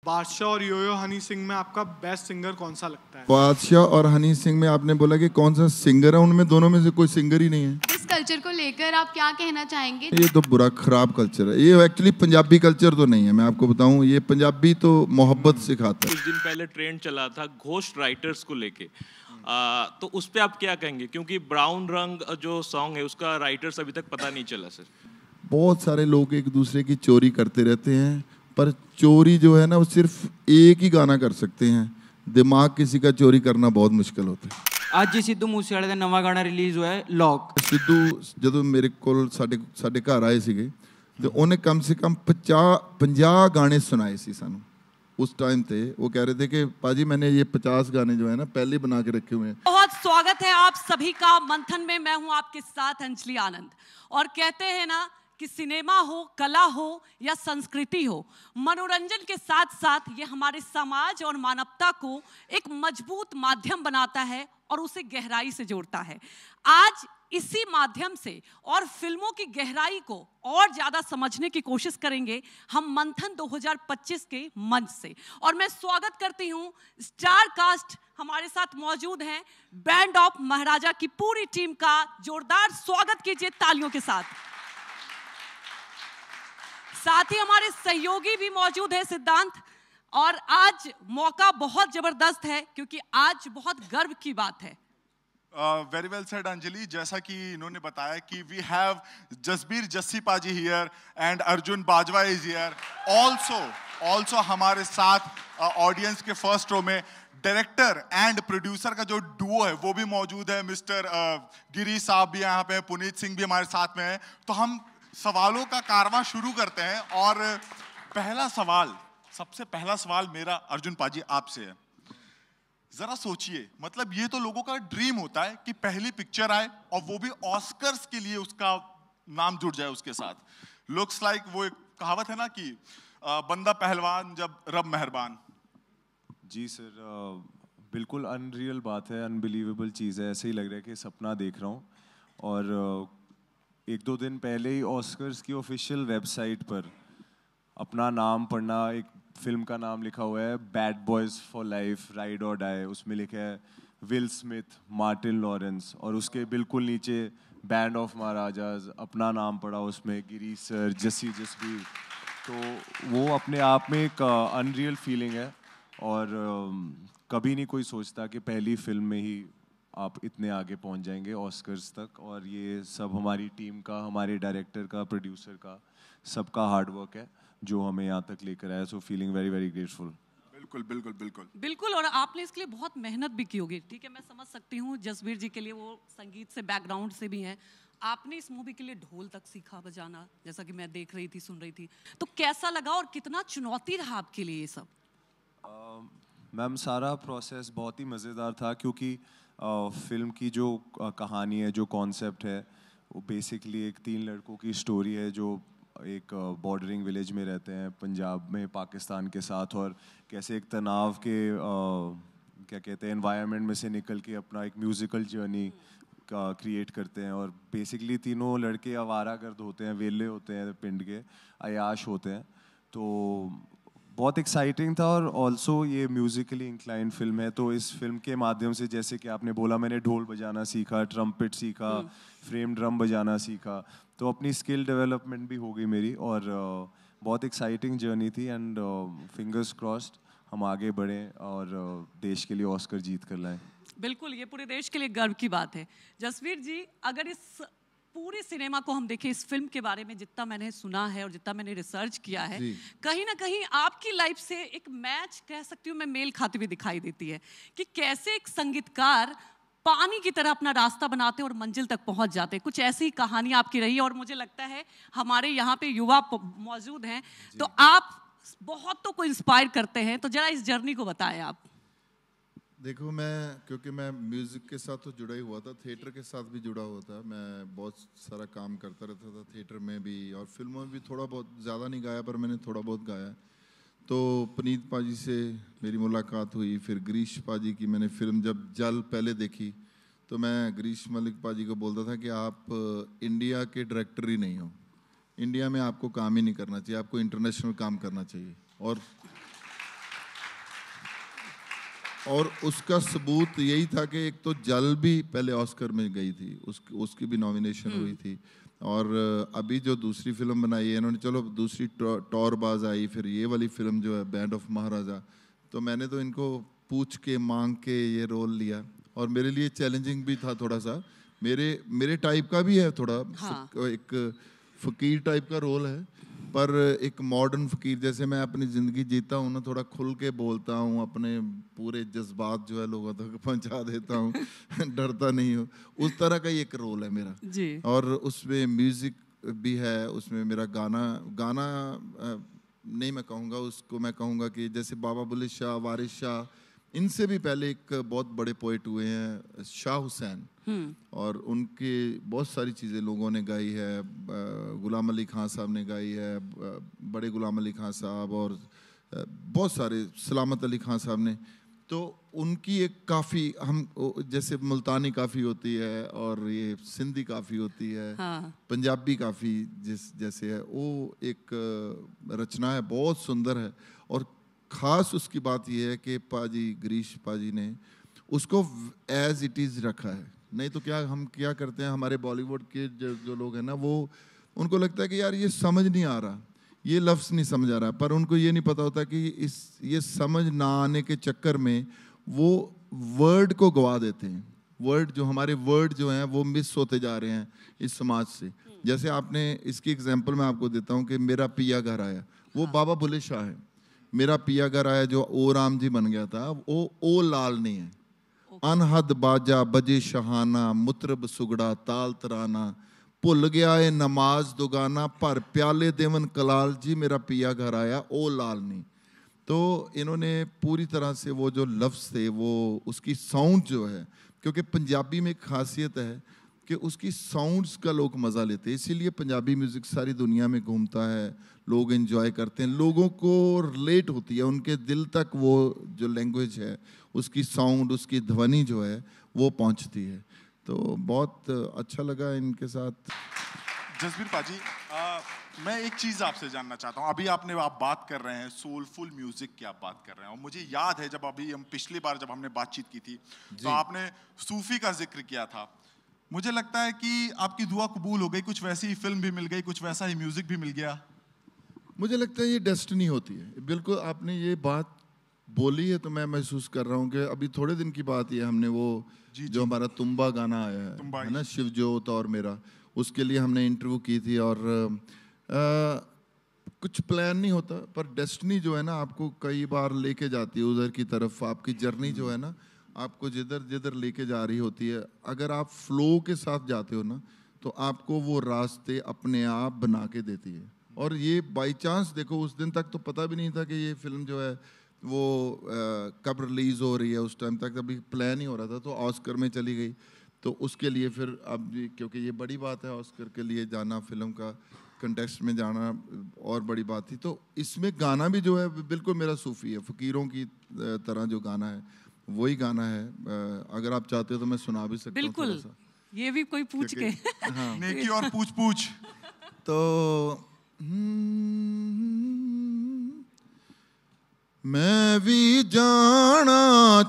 बादशाह और यो यो हनी सिंह में आपका बेस्ट सिंगर कौन सा लगता है? बादशाह और हनी सिंह में आपने बोला कि कौन सा सिंगर है, उनमें दोनों में से कोई सिंगर ही नहीं है। इस कल्चर को लेकर आप क्या कहना चाहेंगे? ये तो बुरा खराब कल्चर है, ये एक्चुअली पंजाबी कल्चर तो नहीं है। मैं आपको बताऊं, ये पंजाबी तो मोहब्बत सिखाता है। कुछ दिन पहले ट्रेंड चला था घोस्ट राइटर्स को लेके, तो उस पे आप क्या कहेंगे? क्योंकि ब्राउन रंग जो सॉन्ग है उसका राइटर्स अभी तक पता नहीं चला सर। बहुत सारे लोग एक दूसरे की चोरी करते रहते हैं, पर चोरी जो है ना वो सिर्फ एक ही गाना कर सकते हैं, दिमाग किसी का चोरी करना बहुत मुश्किल होता है। ਅੱਜ ਜੀ ਸਿੱਧੂ ਮੂਸੇਵਾਲੇ ਦਾ ਨਵਾਂ ਗਾਣਾ ਰਿਲੀਜ਼ ਹੋਇਆ ਹੈ ਲੌਕ। ਸਿੱਧੂ ਜਦੋਂ ਮੇਰੇ ਕੋਲ ਸਾਡੇ ਘਰ ਆਏ ਸੀਗੇ ਤੇ ਉਹਨੇ ਕਮ ਸੇ ਕਮ 50 गाने सुनाए सी सानू। उस टाइम पे वो कह रहे थे कि पाजी मैंने ये 50 गाने जो है ना पहले बना के रखे हुए हैं। बहुत स्वागत है आप सभी का मंथन में। मैं हूं आपके साथ अंजलि आनंद। और कहते हैं ना कि सिनेमा हो, कला हो या संस्कृति हो, मनोरंजन के साथ साथ ये हमारे समाज और मानवता को एक मजबूत माध्यम बनाता है और उसे गहराई से जोड़ता है। आज इसी माध्यम से और फिल्मों की गहराई को और ज्यादा समझने की कोशिश करेंगे हम मंथन 2025 के मंच से। और मैं स्वागत करती हूं स्टार कास्ट हमारे साथ मौजूद हैं, बैंड ऑफ महाराजा की पूरी टीम का जोरदार स्वागत कीजिए तालियों के साथ। साथ ही हमारे सहयोगी भी मौजूद है सिद्धांत। और आज मौका बहुत जबरदस्त है क्योंकि आज बहुत गर्व की बात है। Very well said Anjali. जैसा कि इन्होंने बताया कि वी हैव जसबीर जस्सी पाजी here and Arjun Bajwa is here also हमारे साथ ऑडियंस के फर्स्ट रो में डायरेक्टर एंड प्रोड्यूसर का जो डुओ है वो भी मौजूद है। मिस्टर गिरी साहब भी यहाँ पे हैं, पुनीत सिंह भी हमारे साथ में हैं। तो हम सवालों का कारवां शुरू करते हैं और सबसे पहला सवाल मेरा अर्जुन पाजी आपसे है। जरा सोचिए, मतलब ये तो लोगों का ड्रीम होता है कि पहली पिक्चर आए और वो भी ऑस्कर्स के लिए उसका नाम जुड़ जाए उसके साथ। लुक्स लाइक वो एक कहावत है ना कि बंदा पहलवान जब रब मेहरबान। जी सर, बिल्कुल अनरियल बात है, अनबिलीवेबल चीज़ है। ऐसे ही लग रहा है कि सपना देख रहा हूँ। और 1-2 दिन पहले ही ऑस्कर्स की ऑफिशियल वेबसाइट पर अपना नाम पढ़ना, एक फिल्म का नाम लिखा हुआ है bad boys for life, ride और डाई। उसमें लिखा है विल स्मिथ, मार्टिन लॉरेंस, और उसके बिल्कुल नीचे बैंड ऑफ महाराजाज। अपना नाम पढ़ा उसमें, गिरी सर, जसबीर। तो वो अपने आप में एक अनरियल फीलिंग है। और कभी नहीं कोई सोचता कि पहली फिल्म में ही आप इतने आगे पहुंच जाएंगे ऑस्कर्स तक। और ये सब हमारी टीम का, हमारे डायरेक्टर का, प्रोड्यूसर का, सबका हार्ड वर्क है जो हमें यहाँ तक लेकर आया। So feeling very very grateful. बिल्कुल। और आपने इसके लिए बहुत मेहनत भी की होगी। ठीक है, मैं समझ सकती हूँ जसबीर जी के लिए वो संगीत से बैकग्राउंड से भी हैं। आपने इस मूवी के लिए ढोल तक सीखा बजाना, जैसा कि मैं देख रही थी, सुन रही थी। तो कैसा लगा और कितना चुनौती रहा आपके लिए ये सब? मैम, सारा प्रोसेस बहुत ही मज़ेदार था क्योंकि फिल्म की जो कहानी है, जो कॉन्सेप्ट है, वो बेसिकली एक 3 लड़कों की स्टोरी है जो एक बॉर्डरिंग विलेज में रहते हैं पंजाब में पाकिस्तान के साथ, और कैसे एक तनाव के क्या कहते हैं एनवायरनमेंट में से निकल के अपना एक म्यूज़िकल जर्नी का क्रिएट करते हैं। और बेसिकली तीनों लड़के आवारागर्द होते हैं, वेले होते हैं, पिंड के अयाश होते हैं। तो बहुत एक्साइटिंग था। और ऑल्सो ये म्यूज़िकली इंक्लाइंड फिल्म है, तो इस फिल्म के माध्यम से, जैसे कि आपने बोला, मैंने ढोल बजाना सीखा, ट्रम्पेट सीखा, फ्रेम ड्रम बजाना सीखा। तो अपनी स्किल डेवलपमेंट भी हो गई मेरी। और बहुत एक्साइटिंग जर्नी थी। एंड फिंगर्स क्रॉस्ड हम आगे बढ़ें और देश के लिए ऑस्कर जीत कर लाएं। बिल्कुल, ये पूरे देश के लिए गर्व की बात है। जसवीर जी, अगर इस पूरी सिनेमा को हम देखें, इस फिल्म के बारे में जितना मैंने सुना है और जितना मैंने रिसर्च किया है, कहीं ना कहीं आपकी लाइफ से एक मैच कह सकती हूँ मैं, मेल खाती हुई दिखाई देती है कि कैसे एक संगीतकार पानी की तरह अपना रास्ता बनाते और मंजिल तक पहुंच जाते। कुछ ऐसी ही कहानी आपकी रही है। और मुझे लगता है हमारे यहाँ पे युवा मौजूद हैं, तो आप बहुत तो को इंस्पायर करते हैं। तो जरा इस जर्नी को बताएं आप। देखो, क्योंकि मैं म्यूज़िक के साथ तो जुड़ा ही हुआ था, थिएटर के साथ भी जुड़ा हुआ था। मैं बहुत सारा काम करता रहता था थिएटर में भी, और फिल्मों में भी थोड़ा बहुत, ज़्यादा नहीं गाया पर मैंने थोड़ा बहुत गाया। तो पुनीत पाजी से मेरी मुलाकात हुई, फिर गिरीश पाजी की मैंने फिल्म जब जल पहले देखी, तो मैं गिरीश मलिक पाजी को बोलता था कि आप इंडिया के डायरेक्टर ही नहीं हो, इंडिया में आपको काम ही नहीं करना चाहिए, आपको इंटरनेशनल काम करना चाहिए। और और उसका सबूत यही था कि एक तो जल भी पहले ऑस्कर में गई थी, उसकी भी नॉमिनेशन हुई थी, और अभी जो दूसरी फिल्म बनाई है इन्होंने, चलो दूसरी टॉरबाज आई, फिर ये वाली फिल्म जो है बैंड ऑफ महाराजा, तो मैंने तो इनको पूछ के मांग के ये रोल लिया, और मेरे लिए चैलेंजिंग भी था थोड़ा सा, मेरे टाइप का भी है थोड़ा। हाँ। एक फ़कीर टाइप का रोल है, पर एक मॉडर्न फ़कीर, जैसे मैं अपनी ज़िंदगी जीता हूँ ना, थोड़ा खुल के बोलता हूँ, अपने पूरे जज्बात जो है लोगों तक पहुँचा देता हूँ डरता नहीं हूँ, उस तरह का ही एक रोल है मेरा जी। और उसमें म्यूज़िक भी है, उसमें मेरा गाना नहीं मैं कहूँगा उसको, मैं कहूँगा कि जैसे बाबा बुल्ले शाह, वारिस शाह, इनसे भी पहले एक बहुत बड़े पोइट हुए हैं शाह हुसैन, और उनके बहुत सारी चीज़ें लोगों ने गाई है, गुलाम अली खां साहब ने गाई है, बड़े गुलाम अली खां साहब, और बहुत सारे, सलामत अली खां साहब ने, तो उनकी एक काफ़ी, हम जैसे मुल्तानी काफ़ी होती है और ये सिंधी काफ़ी होती है, हाँ। पंजाबी काफ़ी जैसे है, वो एक रचना है, बहुत सुंदर है, और ख़ास उसकी बात यह है कि पाजी गिरीश पाजी ने उसको एज इट इज़ रखा है। नहीं तो हम क्या करते हैं, हमारे बॉलीवुड के जो लोग हैं ना, वो उनको लगता है कि यार ये समझ नहीं आ रहा, ये लफ्ज़ नहीं समझ आ रहा, पर उनको ये नहीं पता होता कि ये समझ ना आने के चक्कर में वो वर्ड को गवा देते हैं। हमारे वर्ड जो हैं वो मिस होते जा रहे हैं इस समाज से। जैसे आपने इसकी एग्जांपल मैं आपको देता हूँ कि मेरा पिया घर आया, वो बाबा बुल्ले शाह है। मेरा पिया घर आया जो ओ राम जी बन गया था, वो ओ लाल नहीं है। अनहद बाजा बजे शहाना, मुतरब सुगड़ा ताल तराना, भुल गया है नमाज दुगाना, पर प्याले देवन कलाल जी मेरा पिया घर आया ओ लाल नहीं। तो इन्होंने पूरी तरह से वो जो लफ्ज़ थे, वो उसकी साउंड जो है, क्योंकि पंजाबी में एक खासियत है कि उसकी साउंड्स का लोग मज़ा लेते हैं, इसीलिए पंजाबी म्यूज़िक सारी दुनिया में घूमता है, लोग एंजॉय करते हैं, लोगों को रिलेट होती है, उनके दिल तक वो जो लैंग्वेज है, उसकी साउंड, उसकी ध्वनि जो है वो पहुंचती है। तो बहुत अच्छा लगा इनके साथ। जसबीर पाजी, मैं एक चीज़ आपसे जानना चाहता हूँ। अभी आप बात कर रहे हैं सोलफुल म्यूजिक की, आप बात कर रहे हैं, और मुझे याद है जब अभी हम पिछली बार जब हमने बातचीत की थी तो आपने सूफी का जिक्र किया था। मुझे लगता है कि आपकी दुआ कबूल हो गई, कुछ वैसी ही फिल्म भी मिल गई, कुछ वैसा ही म्यूजिक भी मिल गया। मुझे लगता है ये डेस्टिनी होती है। बिल्कुल आपने ये बात बोली है तो मैं महसूस कर रहा हूँ कि अभी थोड़े दिन की बात ये, हमने वो जो हमारा तुम्बा गाना आया है ना, शिवजोत और मेरा, उसके लिए हमने इंटरव्यू की थी, और कुछ प्लान नहीं होता, पर डेस्टिनी जो है ना आपको कई बार लेके जाती है उधर की तरफ। आपकी जर्नी जो है ना आपको जिधर लेके जा रही होती है, अगर आप फ्लो के साथ जाते हो ना तो आपको वो रास्ते अपने आप बना के देती है। और ये बाई चांस, देखो उस दिन तक तो पता भी नहीं था कि ये फिल्म जो है वो कब रिलीज़ हो रही है, उस टाइम तक अभी प्लान ही हो रहा था, तो ऑस्कर में चली गई। तो उसके लिए फिर अब क्योंकि ये बड़ी बात है, ऑस्कर के लिए जाना, फिल्म का कंटेक्स्ट में जाना और बड़ी बात थी, तो इसमें गाना भी जो है बिल्कुल मेरा सूफी है, फ़कीरों की तरह जो गाना है वही गाना है। अगर आप चाहते हो तो मैं सुना भी सकता हूँ बिल्कुल, ये भी कोई पूछ के हाँ। नेकी और पूछ तो मैं भी जाना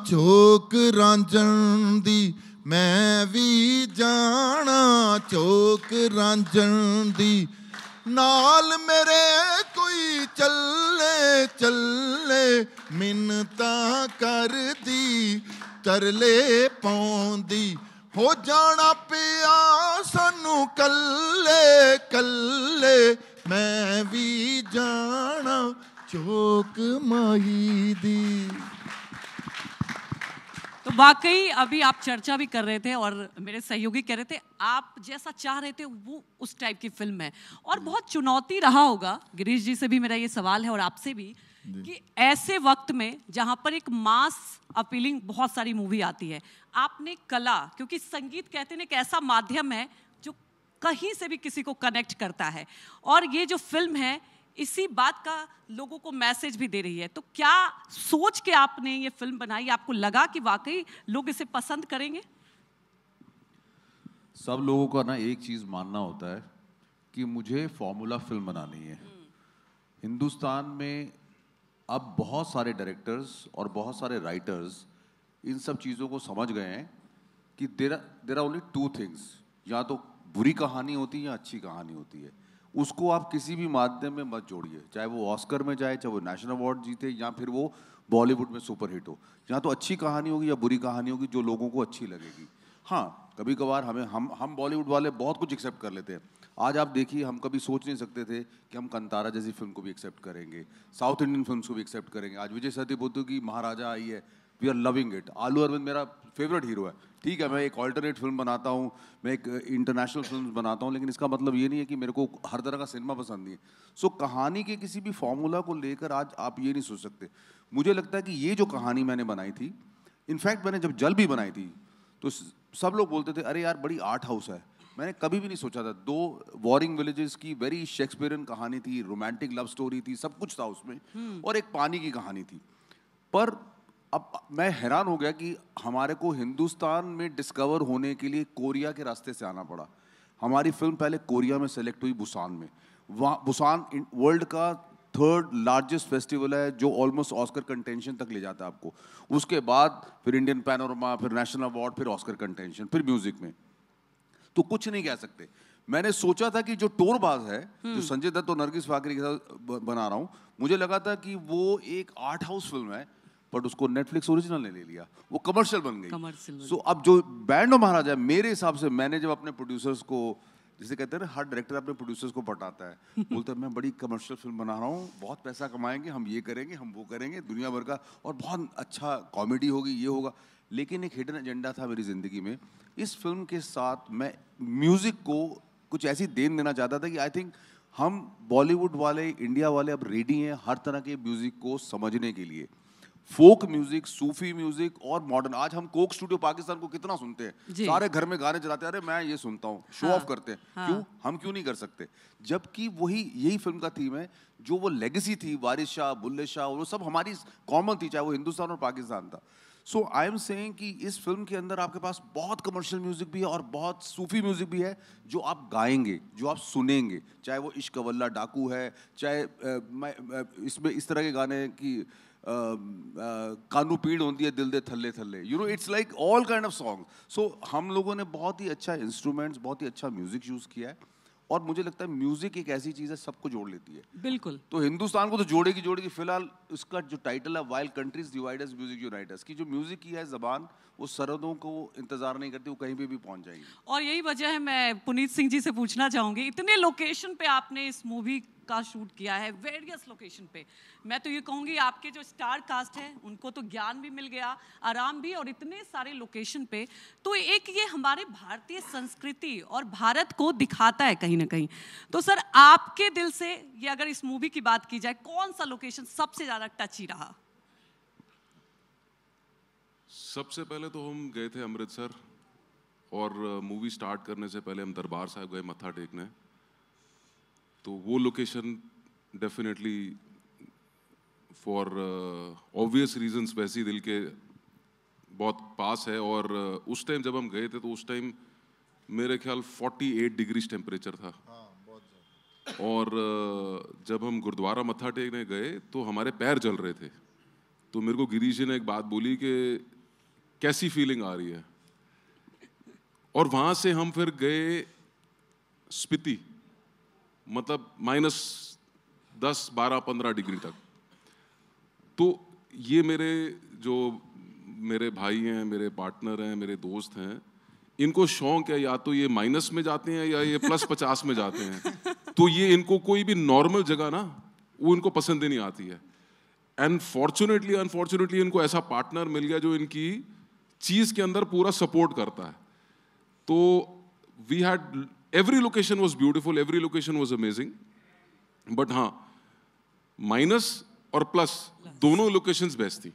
चौक रांझण दी, मैं भी जाना चौक रांझण दी, नाल मेरे कोई चले चले, मिन्नता कर दी तरले पौंदी, हो जाना पिया सानू कल्ले कल्ले, मैं भी जाना चौक माही दी। तो वाकई अभी आप चर्चा भी कर रहे थे और मेरे सहयोगी कह रहे थे आप जैसा चाह रहे थे वो उस टाइप की फिल्म है, और बहुत चुनौती रहा होगा। गिरीश जी से भी मेरा ये सवाल है और आपसे भी कि ऐसे वक्त में जहां पर एक मास अपीलिंग बहुत सारी मूवी आती है, आपने कला, क्योंकि संगीत कहते हैं एक ऐसा माध्यम है जो कहीं से भी किसी को कनेक्ट करता है, और ये जो फिल्म है इसी बात का लोगों को मैसेज भी दे रही है, तो क्या सोच के आपने ये फिल्म बनाई? आपको लगा कि वाकई लोग इसे पसंद करेंगे? सब लोगों का ना एक चीज मानना होता है कि मुझे फॉर्मूला फिल्म बनानी है। हिंदुस्तान में अब बहुत सारे डायरेक्टर्स और बहुत सारे राइटर्स इन सब चीज़ों को समझ गए हैं कि there are only two things, या तो बुरी कहानी होती है या अच्छी कहानी होती है। उसको आप किसी भी माध्यम में मत जोड़िए, चाहे वो ऑस्कर में जाए, चाहे वो नेशनल अवार्ड जीते, या फिर वो बॉलीवुड में सुपर हिट हो। या तो अच्छी कहानी होगी या बुरी कहानी होगी जो लोगों को अच्छी लगेगी। हाँ, कभी कभार हम बॉलीवुड वाले बहुत कुछ एक्सेप्ट कर लेते हैं। आज आप देखिए, हम कभी सोच नहीं सकते थे कि हम कंतारा जैसी फिल्म को भी एक्सेप्ट करेंगे, साउथ इंडियन फिल्म्स को भी एक्सेप्ट करेंगे। आज विजय सेतुपति की महाराजा आई है, वी आर लविंग इट। आलू अरविंद मेरा फेवरेट हीरो है, ठीक है, मैं एक ऑल्टरनेट फिल्म बनाता हूँ, मैं एक इंटरनेशनल फिल्म बनाता हूँ, लेकिन इसका मतलब ये नहीं है कि मेरे को हर तरह का सिनेमा पसंद नहीं है। सो कहानी के किसी भी फॉर्मूला को लेकर आज आप ये नहीं सोच सकते। मुझे लगता है कि ये जो कहानी मैंने बनाई थी, इनफैक्ट मैंने जब जल भी बनाई थी तो सब लोग बोलते थे अरे यार बड़ी आर्ट हाउस है। मैंने कभी भी नहीं सोचा था, 2 वॉरिंग विलेजेस की वेरी शेक्सपियरियन कहानी थी, रोमांटिक लव स्टोरी थी, सब कुछ था उसमें, और एक पानी की कहानी थी। पर अब मैं हैरान हो गया कि हमारे को हिंदुस्तान में डिस्कवर होने के लिए कोरिया के रास्ते से आना पड़ा। हमारी फिल्म पहले कोरिया में सेलेक्ट हुई, बुसान में। वहाँ बुसान वर्ल्ड का 3rd लार्जेस्ट फेस्टिवल है जो ऑलमोस्ट ऑस्कर कंटेंशन तक ले जाता है आपको। उसके बाद फिर इंडियन पैनोरमा, फिर नेशनल अवार्ड, फिर ऑस्कर कंटेंशन, फिर म्यूजिक में। तो कुछ नहीं कह सकते। मैंने सोचा था कि जो टोरबाज है, जो संजय दत्त और नरगिस फाकरी के साथ बना रहा हूँ, मुझे लगा था कि वो एक आर्ट हाउस फिल्म है, बट उसको नेटफ्लिक्स ओरिजिनल ने ले लिया, वो कमर्शियल बन गई। सो अब जो बैंड ऑफ महाराजा, मेरे हिसाब से मैंने जब अपने प्रोड्यूसर्स को, जिसे कहते हैं ना हर डायरेक्टर अपने प्रोड्यूसर्स को बताता है, बोलता है मैं बड़ी कमर्शियल फिल्म बना रहा हूँ, बहुत पैसा कमाएंगे, हम ये करेंगे, हम वो करेंगे, दुनिया भर का, और बहुत अच्छा कॉमेडी होगी, ये होगा। लेकिन एक हिडन एजेंडा था मेरी ज़िंदगी में। इस फिल्म के साथ मैं म्यूज़िक को कुछ ऐसी देन देना चाहता था कि आई थिंक हम बॉलीवुड वाले, इंडिया वाले अब रेडी हैं हर तरह के म्यूज़िक को समझने के लिए। फोक म्यूजिक, सूफी म्यूजिक और मॉडर्न। आज हम कोक स्टूडियो पाकिस्तान को कितना सुनते हैं, सारे घर में गाने चलाते हैं, अरे मैं ये सुनता हूँ, शो ऑफ करते हैं। क्यों हम क्यों नहीं कर सकते? जबकि यही फिल्म का थीम है, जो वो लेगेसी थी, वारिस शाह, बुल्ले शाह, वो सब हमारी कॉमन थी, चाहे वो हिंदुस्तान और पाकिस्तान था। सो आई एम सेइंग कि इस फिल्म के अंदर आपके पास बहुत कमर्शियल म्यूजिक भी है और बहुत सूफी म्यूजिक भी है, जो आप गाएंगे, जो आप सुनेंगे, चाहे वो इश्क वल्ला डाकू है, चाहे इसमें इस तरह के गाने की कानू पीड़ होती है दिल दे थल्ले थल्ले, you know, it's like all kind of song. So हम लोगों ने बहुत ही अच्छा इंस्ट्रूमेंट्स, बहुत ही अच्छा म्यूजिक यूज किया है, और मुझे लगता है म्यूजिक एक ऐसी चीज है सबको जोड़ लेती है। बिल्कुल। तो हिंदुस्तान को तो जोड़ेगी। फिलहाल उसका जो टाइटल है while countries divide us music unite us, की जो म्यूजिक की है जबान, वो सरहदों को इंतजार नहीं करती, वो कहीं पे भी पहुंच जाएगी। और यही वजह है, मैं पुनीत सिंह जी से पूछना चाहूंगी, इतने लोकेशन पे आपने इस मूवी का शूट किया है, वेरियस लोकेशन पे, मैं तो ये कहूंगी आपके जो स्टार कास्ट है उनको तो ज्ञान भी मिल गया, आराम भी, और इतने सारे लोकेशन पे, तो एक ये हमारे भारतीय संस्कृति और भारत को दिखाता है कहीं ना कहीं। तो सर आपके दिल से ये अगर इस मूवी की बात की जाए, कौन सा लोकेशन सबसे ज्यादा टची रहा? सबसे पहले तो हम गए थे अमृतसर, और मूवी स्टार्ट करने से पहले हम दरबार साहब गए मत्था टेकने। तो वो location definitely for obvious reasons वैसे ही दिल के बहुत पास है। और उस टाइम जब हम गए थे तो उस टाइम मेरे ख्याल 48 डिग्री टेम्परेचर था। और जब हम गुरुद्वारा मत्था टेकने गए तो हमारे पैर जल रहे थे। तो मेरे को गिरीश जी ने एक बात बोली कि कैसी फीलिंग आ रही है। और वहाँ से हम फिर गए स्पीति, मतलब -10, 12, 15 डिग्री तक। तो ये मेरे भाई हैं, मेरे पार्टनर हैं, मेरे दोस्त हैं, इनको शौक है या तो ये माइनस में जाते हैं या ये +50 में जाते हैं। तो ये इनको कोई भी नॉर्मल जगह ना, वो इनको पसंद ही नहीं आती है। एंड फॉर्चुनेटली अनफॉर्चुनेटली इनको ऐसा पार्टनर मिल गया जो इनकी चीज़ के अंदर पूरा सपोर्ट करता है। तो we had every location was beautiful, every location was amazing, but हाँ, माइनस और प्लस दोनों लोकेशंस बेस्ट थी।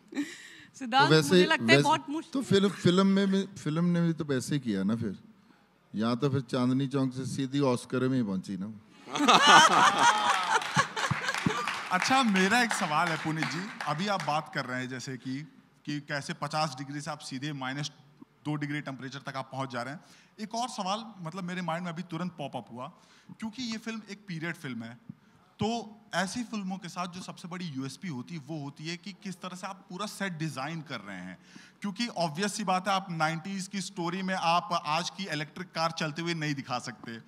सिद्धार्थ, मुझे लगता है बहुत मुश्किल। तो फिल्म ने भी तो वैसे किया ना, फिर यहाँ तो फिर चांदनी चौक से सीधी ऑस्कर में ही पहुंची ना। अच्छा, मेरा एक सवाल है पुनीत जी, अभी आप बात कर रहे हैं जैसे कि कैसे 50 डिग्री से आप सीधे -2 डिग्री टेम्परेचर तक आप पहुंच जा रहे हैं। एक और सवाल मतलब मेरे माइंड में अभी तुरंत पॉप अप हुआ, क्योंकि ये फिल्म एक पीरियड फिल्म है, तो ऐसी फिल्मों के साथ जो सबसे बड़ी यूएसपी होती है वो होती है कि किस तरह से आप पूरा सेट डिजाइन कर रहे हैं, क्योंकि ऑब्वियस सी बात है आप 90s की स्टोरी में आप आज की इलेक्ट्रिक कार चलते हुए नहीं दिखा सकते,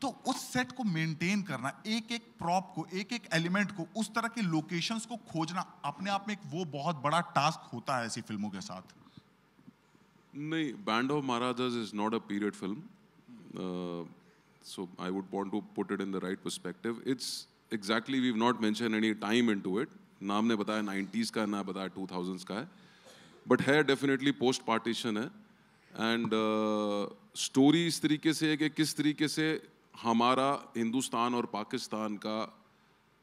तो उस सेट को मेंटेन करना, एक एक प्रॉप को, एक एक एलिमेंट को, उस तरह के लोकेशंस को खोजना अपने आप में एक वो बहुत बड़ा टास्क होता है ऐसी फिल्मों के साथ। नहीं, Band of Maharajas is not a period film, so I would want to put it in the right perspective. It's exactly, we've not mentioned any time into it. नाम ने बताया 90s का, ना बताया 2000s का है, but है definitely post partition है, and story इस तरीके से है कि किस तरीके से हमारा हिंदुस्तान और पाकिस्तान का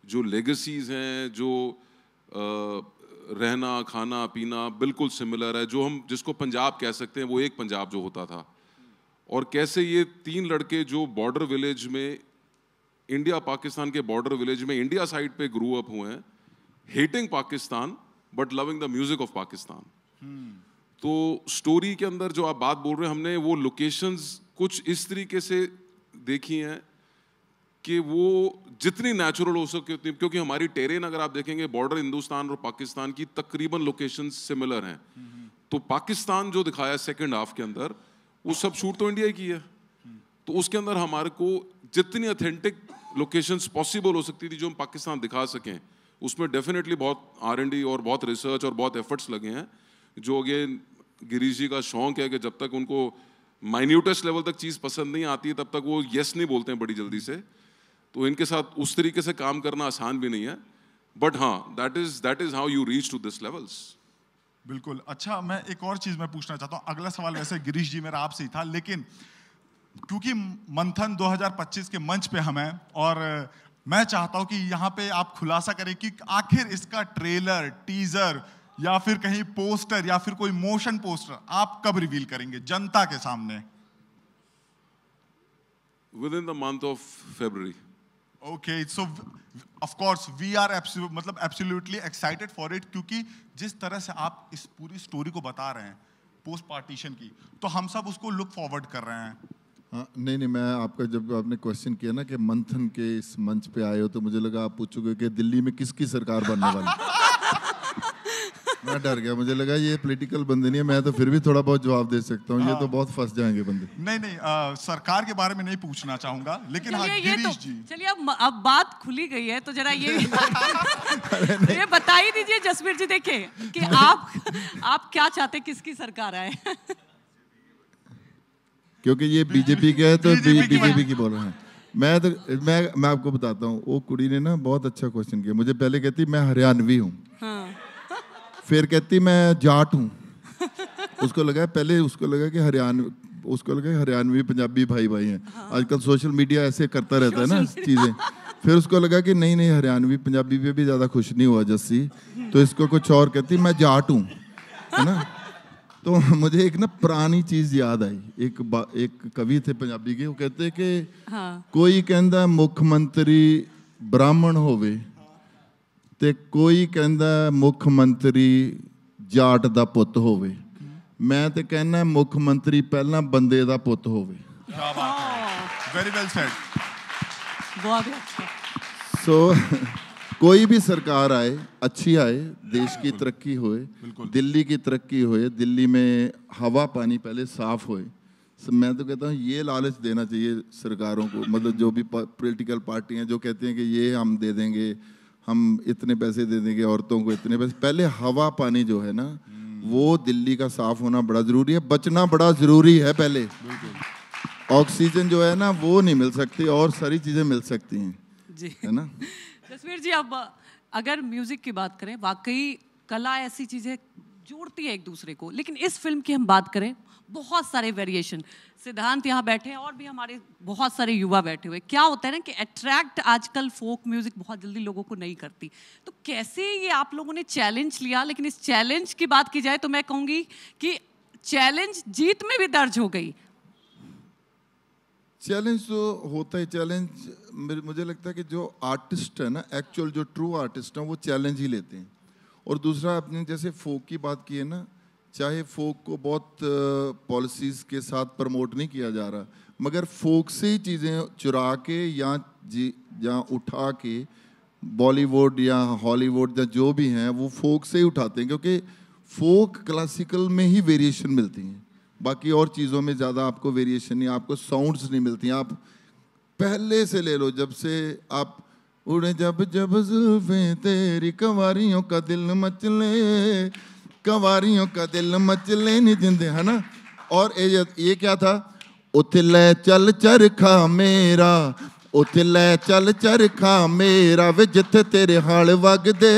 जो legacies हैं, जो रहना खाना पीना बिल्कुल सिमिलर है, जो हम जिसको पंजाब कह सकते हैं, वो एक पंजाब जो होता था, और कैसे ये तीन लड़के जो बॉर्डर विलेज में, इंडिया पाकिस्तान के बॉर्डर विलेज में इंडिया साइड पे ग्रो अप हुए हैं, hating Pakistan but loving the music of Pakistan. तो स्टोरी के अंदर जो आप बात बोल रहे हैं, हमने वो लोकेशंस कुछ इस तरीके से देखी हैं कि वो जितनी नेचुरल हो सके उतनी, क्योंकि हमारी टेरेन अगर आप देखेंगे बॉर्डर हिंदुस्तान और पाकिस्तान की तकरीबन लोकेशंस सिमिलर हैं, तो पाकिस्तान जो दिखाया सेकेंड हाफ के अंदर वो सब शूट तो इंडिया की है, तो उसके अंदर हमारे को जितनी ऑथेंटिक लोकेशंस पॉसिबल हो सकती थी जो हम पाकिस्तान दिखा सकें, उसमें डेफिनेटली बहुत R&D और बहुत रिसर्च और बहुत एफर्ट्स लगे हैं, जो अगेन गिरीश जी का शौक है कि जब तक उनको माइन्यूटेस्ट लेवल तक चीज़ पसंद नहीं आती है तब तक वो यस नहीं बोलते हैं बड़ी जल्दी से, तो इनके साथ उस तरीके से काम करना आसान भी नहीं है, बट हाँ that is how you reach to this levels. बिल्कुल। अच्छा, मैं एक और चीज मैं पूछना चाहता हूँ, अगला सवाल वैसे गिरीश जी मेरा आपसे ही था, लेकिन क्योंकि मंथन 2025 के मंच पे हम हैं और मैं चाहता हूँ कि यहाँ पे आप खुलासा करें कि आखिर इसका ट्रेलर, टीजर या फिर कहीं पोस्टर या फिर कोई मोशन पोस्टर आप कब रिवील करेंगे जनता के सामने? Within the month of February. Okay, so of course we are absolutely excited for it, क्योंकि जिस तरह से आप इस पूरी स्टोरी को बता रहे हैं पोस्ट पार्टीशन की, तो हम सब उसको लुक फॉरवर्ड कर रहे हैं। हाँ, नहीं, मैं आपका जब आपने क्वेश्चन किया ना कि मंथन के इस मंच पे आए हो, तो मुझे लगा आप पूछोगे कि दिल्ली में किसकी सरकार बनने वाली। मैं डर गया, मुझे लगा ये पॉलिटिकल बंदे नहीं है, मैं तो फिर भी थोड़ा बहुत जवाब दे सकता हूँ, ये तो बहुत फंस जाएंगे बंदे। नहीं, सरकार के बारे में नहीं पूछना चाहूंगा, लेकिन हाँ गिरीश जी, चलिए अब बात खुली गई है तो जरा ये बता ही दीजिए जसवीर जी, देखिए कि आप क्या चाहते, किसकी सरकार आए? क्योंकि ये बीजेपी के है तो बीजेपी की बोल रहे हैं। मैं आपको बताता हूँ, वो कुड़ी ने ना बहुत अच्छा क्वेश्चन किया, मुझे पहले कहती मैं हरियाणवी हूँ, फिर कहती मैं जाट हूँ, उसको लगा कि हरियाणवी पंजाबी भाई हैं। आजकल सोशल मीडिया ऐसे करता रहता है ना चीजें, फिर उसको लगा कि नहीं हरियाणवी पंजाबी पे भी ज्यादा खुश नहीं हुआ जस्सी, तो इसको कुछ और कहती मैं जाट हूँ, है ना। तो मुझे एक ना पुरानी चीज याद आई, एक कवि थे पंजाबी के, वो कहते कि कोई कहंदा मुख्यमंत्री ब्राह्मण होवे ते कोई कहंदा मुख्यमंत्री जाट दा पुੱਤ होवे, मैं ते कहना मुख्यमंत्री पहला बंदे दा पुੱਤ होवे। क्या बात है, वेरी वेल सेड, बहुत अच्छा। सो कोई भी सरकार आए, अच्छी आए, देश की तरक्की होए, दिल्ली की तरक्की होए, दिल्ली में हवा पानी पहले साफ होए। मैं तो कहता हूँ ये लालच देना चाहिए सरकारों को, मतलब जो भी पॉलिटिकल पार्टी हैं जो कहते हैं कि ये हम दे देंगे, हम इतने पैसे दे देंगे औरतों को, इतने पैसे, पहले हवा पानी जो है ना वो दिल्ली का साफ होना बड़ा जरूरी है, बचना बड़ा जरूरी है। पहले ऑक्सीजन जो है ना वो नहीं मिल सकती, और सारी चीजें मिल सकती हैं जी, है ना। जसवीर जी, अब अगर म्यूजिक की बात करें, वाकई कला ऐसी चीजें जोड़ती है एक दूसरे को, लेकिन इस फिल्म की हम बात करें, बहुत सारे वेरिएशन, सिद्धांत यहाँ बैठे हैं और भी हमारे बहुत सारे युवा बैठे हुए, क्या होता है ना कि अट्रैक्ट आजकल फोक म्यूजिक बहुत जल्दी लोगों को नहीं करती, तो कैसे ये आप लोगों ने चैलेंज लिया? लेकिन इस चैलेंज की बात की जाए तो मैं कहूंगी कि चैलेंज जीत में भी दर्ज हो गई। चैलेंज तो होता है, चैलेंज मुझे लगता है कि जो आर्टिस्ट है ना, एक्चुअल जो ट्रू आर्टिस्ट हैं वो चैलेंज ही लेते हैं। और दूसरा, आपने जैसे फोक की बात की है ना, चाहे फोक को बहुत पॉलिसीज़ के साथ प्रमोट नहीं किया जा रहा, मगर फोक से ही चीज़ें चुरा के या जी जहाँ उठा के बॉलीवुड या हॉलीवुड या जो भी हैं वो फोक से ही उठाते हैं, क्योंकि फोक क्लासिकल में ही वेरिएशन मिलती हैं, बाकी और चीज़ों में ज़्यादा आपको वेरिएशन नहीं, आपको साउंड्स नहीं मिलती हैं। आप पहले से ले लो, जब से आप उड़े जब जब जुल्फें तेरी कवारियों का दिल मचले, कवारियों का दिल मचले नहीं जिंदे, है ना। और ये क्या था, उथले चल चरखा मेरा, उथले चल चरखा मेरा, वे जिथे तेरे हाल वगदे,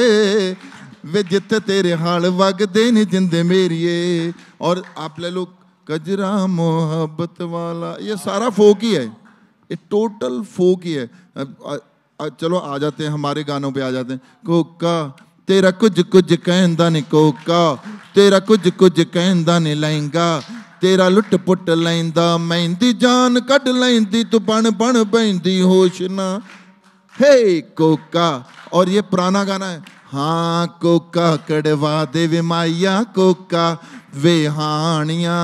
वे जिथे तेरे हाल वगदे नहीं जिंदे मेरिए। और आप ले लो कजरा मोहब्बत वाला, ये सारा फोक ही है, ये टोटल फोक ही है। चलो आ जाते हैं हमारे गानों पे आ जाते हैं। कोका तेरा कुछ कुछ कहंदा नहीं, कोका तेरा कुछ कुछ कहंदा नहीं, लहंगा तेरा लुट पुट लैंदा, मैंदी जान कट लैंदी, तू बन बन बैंदी होश ना, हे कोका। और ये पुराना गाना है, हाँ कोका कड़वा दे वे माइया, कोका वे हानिया,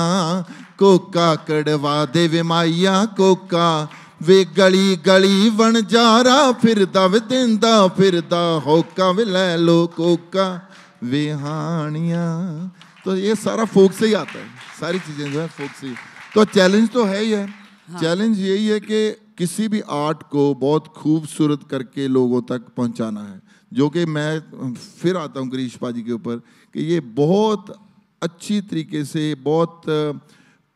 कोका कड़वा दे वे माइया, कोका वे गली गली बन जारा फिरदा, वे दिंदा फिरदा होका, वे ले लो कोका वे हानिया। तो ये सारा फोक से ही आता है, सारी चीजें जो है फोक से। तो चैलेंज तो है ही है। हाँ। चैलेंज यही है कि किसी भी आर्ट को बहुत खूबसूरत करके लोगों तक पहुंचाना है, जो कि मैं फिर आता हूँ गिरीश पाजी के ऊपर कि ये बहुत अच्छी तरीके से, बहुत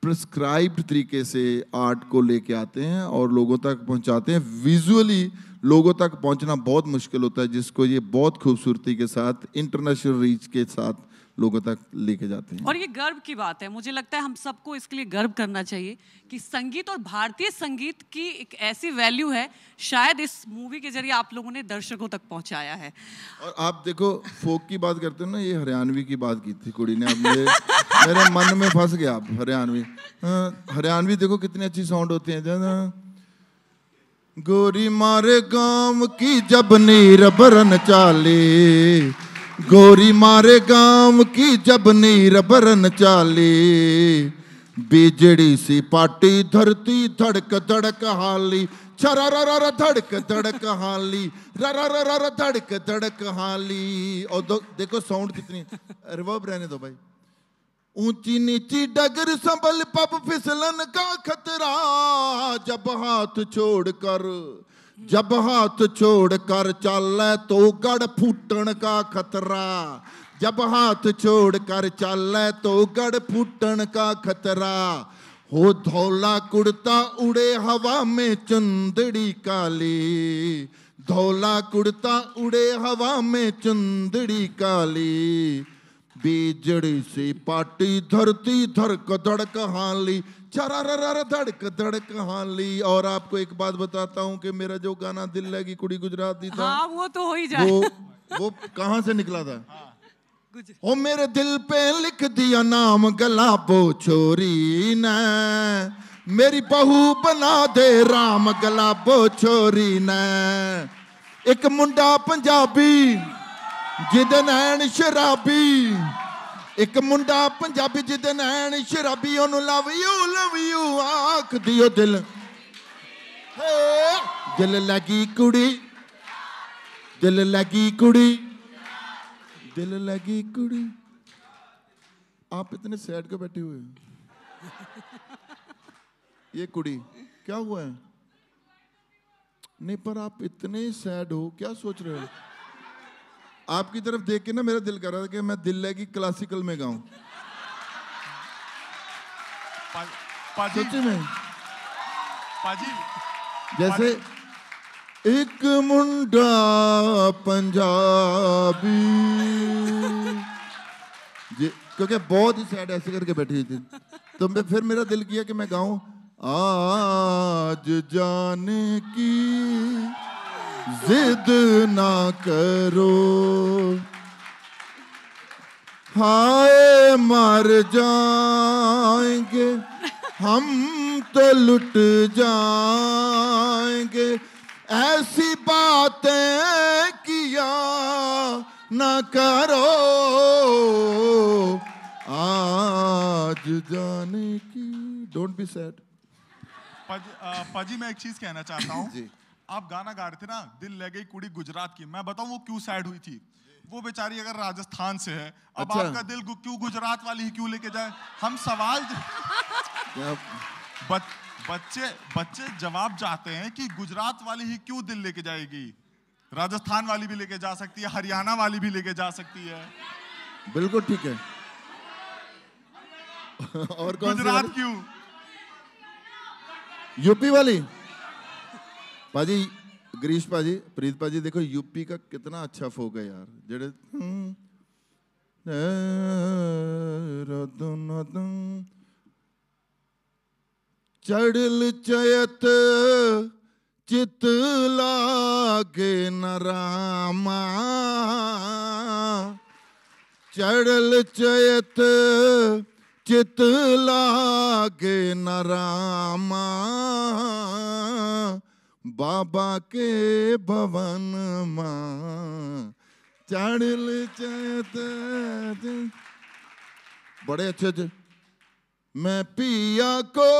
प्रिस्क्राइब्ड तरीके से आर्ट को लेके आते हैं और लोगों तक पहुंचाते हैं। विजुअली लोगों तक पहुंचना बहुत मुश्किल होता है, जिसको ये बहुत खूबसूरती के साथ, इंटरनेशनल रीच के साथ लोगों तक लेके जाते हैं। और ये गर्व की बात है, मुझे लगता है हम सबको इसके लिए गर्व करना चाहिए कि संगीत और भारतीय संगीत की एक ऐसी वैल्यू है, शायद इस मूवी के जरिए आप लोगों ने दर्शकों तक पहुंचाया है। और आप देखो फोक की बात करते हो ना, ये हरियाणवी की बात की थी कुड़ी ने, अब मेरे मन में फंस गया। आप हरियाणवी, हरियाणवी देखो कितनी अच्छी साउंड होती है। गोरी मारे गांव की जब नीर बरन चाले, गोरी मारे गांव की जब नीर बरन चाले, बिजड़ी सी पाटी धरती धड़क धड़क हाली, छरा रा धड़क धड़क हाली, रा धड़क धड़क हाली। और देखो साउंड कितनी, रिवर्ब रहने दो भाई। ऊंची नीची डगर संभल पब फिसलन का खतरा, जब हाथ छोड़कर, जब हाथ छोड़कर चल तो गड़ फूटन का खतरा, जब हाथ छोड़कर चल तो गड़ फूटन का खतरा। हो धौला कुड़ता उड़े हवा में चुंदड़ी काली, धौला कुड़ता उड़े हवा में चुंदड़ी काली, बिजड़ी सी पाटी धरती धड़क धड़क हाली, चरा धड़क धड़क हाली। और आपको एक बात बताता हूँ कि मेरा जो गाना दिल लगी कुड़ी गुजराती था, हाँ, वो तो हो ही जाए। वो कहाँ से निकला था? ओ मेरे दिल पे लिख दिया नाम गलाबो छोरी ने, मेरी बहू बना दे राम गलाबो छोरी ने। एक मुंडा पंजाबी जिदे नैन शराबी, एक मुंडा पंजाबी जिदे नैन शराबी, ओनू लव यू आख दियो दिल, दिल लगी कुड़ी, दिल लगी कुड़ी, दिल लगी कुड़ी। आप इतने सैड क्यों बैठे हुए हैं? ये कुड़ी क्या हुआ है? नहीं पर आप इतने सैड हो, क्या सोच रहे हो? आपकी तरफ देख के ना मेरा दिल कर रहा था कि मैं दिल लगी क्लासिकल में गाऊं। पाजी में पाजी जैसे एक मुंडा पंजाबी, क्योंकि बहुत ही सैड ऐसे करके बैठी हुई थी, तो फिर मेरा दिल किया कि मैं गाऊं, आज जाने की जिद ना करो, हाय मर जाएंगे हम तो लुट जाएंगे, ऐसी बातें किया ना करो, आज जाने की। Don't be sad. पाजी मैं एक चीज कहना चाहता हूँ आप गाना गा रहे थे ना, दिल ले गई कुड़ी गुजरात की, मैं बताऊं वो क्यों सैड हुई थी? वो बेचारी अगर राजस्थान से है, अब अच्छा। आपका दिल क्यों गुजरात वाली ही क्यों लेके जाए? हम सवाल बच्चे जवाब चाहते हैं कि गुजरात वाली ही क्यों दिल लेके जाएगी? राजस्थान वाली भी लेके जा सकती है, हरियाणा वाली भी लेके जा सकती है। बिल्कुल ठीक है। और कौन सी गुजरात वाली? क्यों? यूपी वाली? पाजी, गिरीश पाजी, प्रीत पाजी, देखो यूपी का कितना अच्छा फोक है यार। जेड़े चढ़ल चयत चित लागे न रामा, चढ़ल चयत चित लागे न रामा, बाबा के भवन मां चढ़ल चयत। बड़े अच्छे अच्छे। मैं पिया को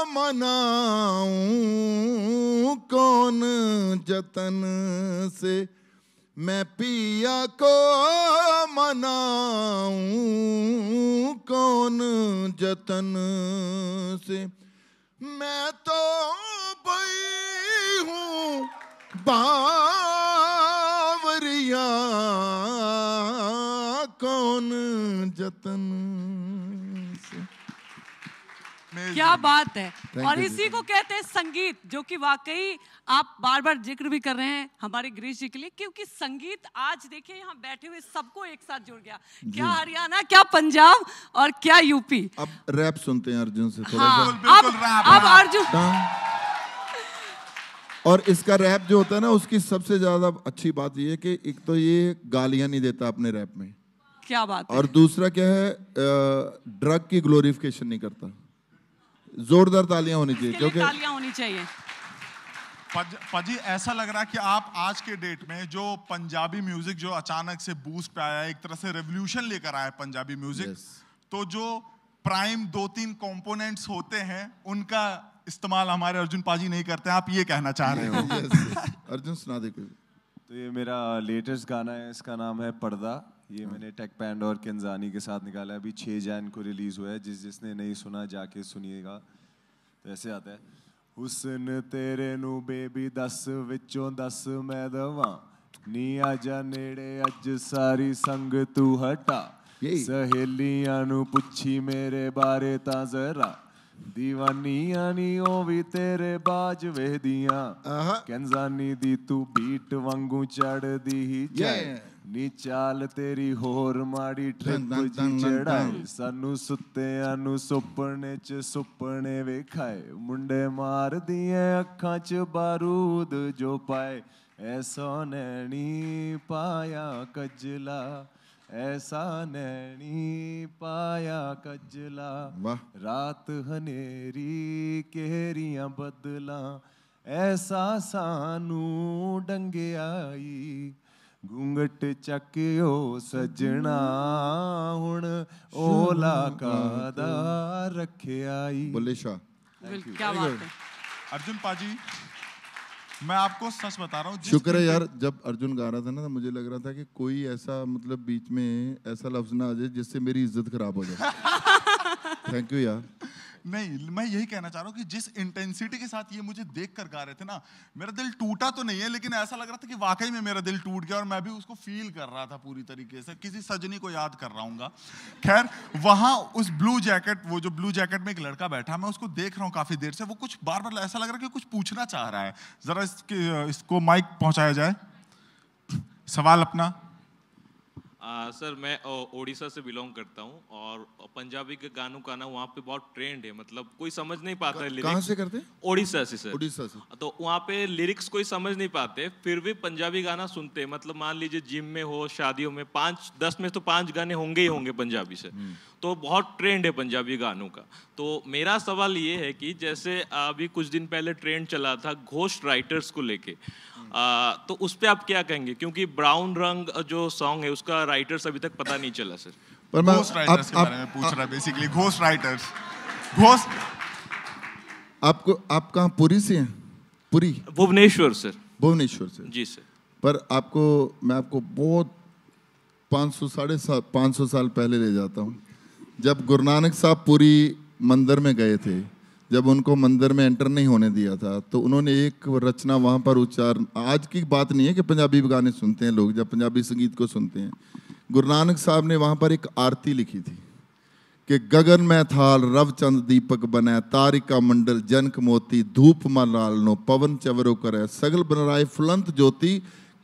मनाऊं कौन जतन से, मैं पिया को मनाऊं कौन जतन से, मैं तो बई हूँ बावरिया कौन जतन से। क्या बात है। और you, इसी को कहते हैं संगीत, जो कि वाकई आप बार बार जिक्र भी कर रहे हैं हमारे गिरीश जी के लिए, क्योंकि संगीत आज देखिए यहाँ बैठे हुए सबको एक साथ जुड़ गया। क्या हरियाणा, क्या पंजाब और क्या यूपी। अब रैप सुनते हैं अर्जुन से थोड़ा हाँ, सा। अब अर्जुन। और इसका रैप जो होता है ना, उसकी सबसे ज्यादा अच्छी बात ये है कि एक तो ये गालियां नहीं देता अपने रैप में, क्या बात है। और दूसरा क्या है, ड्रग की ग्लोरिफिकेशन नहीं करता। जोरदार तालियां होनी चाहिए, क्योंकि तालियां होनी चाहिए। पाजी, ऐसा लग रहा है कि आप आज के डेट में जो पंजाबी म्यूजिक जो अचानक से बूस्ट पे आया, एक तरह से रेवोल्यूशन लेकर आया पंजाबी म्यूजिक, तो जो प्राइम 2-3 कंपोनेंट्स होते हैं उनका इस्तेमाल हमारे अर्जुन पाजी नहीं करते हैं, आप ये कहना चाह रहे हो? अर्जुन सुना दे कोई। तो ये मेरा लेटेस्ट गाना है, इसका नाम है पर्दा। ये मैंने टेक पैंड और किंजानी के साथ निकाला है, अभी 6 जैन को रिलीज हुआ है। जिसने नहीं सुना जाके सुनिएगा। तो ऐसे आता है, हुस्न तेरे नू बेबी 10 विचों 10 मैं दवा, नी आजा नेड़े अज सारी संग तू हटा, सहेलियां नू पुछी मेरे बारे ता जरा, दीवानियां नी ओ भी तेरे बाज वेदियां, किंजानी दी तू बीट वांगू चढ़ दी ही जाए, नी चाल तेरी होर माड़ी ट्रिप जी चढ़ाए, सानू सुत्तियां नू सुपने च सुपने वेखाए, मुंडे मार दिए अखां च बारूद जो पाए, ऐसा नैनी पाया कजला, ऐसा नैनी पाया कजला, रात हनेरी केरियां बदला, ऐसा सानू डंगियाई, घूंघट चकियो सजना हुण ओला कादा रखियाई। बोले शाह, क्या बात है। अर्जुन पाजी, मैं आपको सच बता रहा हूँ, शुक्र है यार, जब अर्जुन गा रहा था ना, तो मुझे लग रहा था कि कोई ऐसा मतलब बीच में ऐसा लफ्ज ना आ जाए जिससे मेरी इज्जत खराब हो जाए। थैंक यू यार। नहीं, मैं यही कहना चाह रहा हूँ कि जिस इंटेंसिटी के साथ ये मुझे देख कर गा रहे थे ना, मेरा दिल टूटा तो नहीं है, लेकिन ऐसा लग रहा था कि वाकई में मेरा दिल टूट गया और मैं भी उसको फील कर रहा था पूरी तरीके से, किसी सजनी को याद कर रहा हूँ। खैर, वहाँ उस ब्लू जैकेट, वो जो ब्लू जैकेट में एक लड़का बैठा, मैं उसको देख रहा हूँ काफी देर से, वो कुछ बार बार ऐसा लग रहा है कि कुछ पूछना चाह रहा है। जरा इसको माइक पहुंचाया जाए, सवाल अपना। सर, मैं ओडिशा से बिलोंग करता हूँ और पंजाबी के गानों का ना वहाँ पे बहुत ट्रेंड है, मतलब कोई समझ नहीं पाता है लिरिक्स। कहाँ से करते हैं? ओडिशा से सर। ओडिशा से। तो वहाँ पे लिरिक्स कोई समझ नहीं पाते, फिर भी पंजाबी गाना सुनते हैं। मतलब मान लीजिए जिम में हो, शादियों में, 5-10 में तो 5 गाने होंगे ही होंगे पंजाबी से। तो बहुत ट्रेंड है पंजाबी गानों का। तो मेरा सवाल ये है कि जैसे अभी कुछ दिन पहले ट्रेंड चला था घोस्ट राइटर्स को लेके, तो उस पे आप क्या कहेंगे? क्योंकि ब्राउन रंग जो सॉन्ग है उसका राइटर्स अभी तक पता नहीं चला सर। पर घोस्ट राइटर्स के बारे में पूछ रहा है बेसिकली। Ghost writers, ghost. आप कहाँ पुरी से हैं? पुरी? भुवनेश्वर सर। भुवनेश्वर से जी सर। पर मैं आपको बहुत 500 साल पहले ले जाता हूँ। जब गुरु नानक साहब पुरी मंदिर में गए थे, जब उनको मंदिर में एंटर नहीं होने दिया था, तो उन्होंने एक रचना वहाँ पर उच्चारण, आज की बात नहीं है कि पंजाबी गाने सुनते हैं लोग, जब पंजाबी संगीत को सुनते हैं, गुरु नानक साहब ने वहाँ पर एक आरती लिखी थी कि गगन में थाल रवचंद दीपक बनै, तारिका मंडल जनक मोती, धूप मलालनो पवन चवरो करे, सगल बनराय फुलंत ज्योति,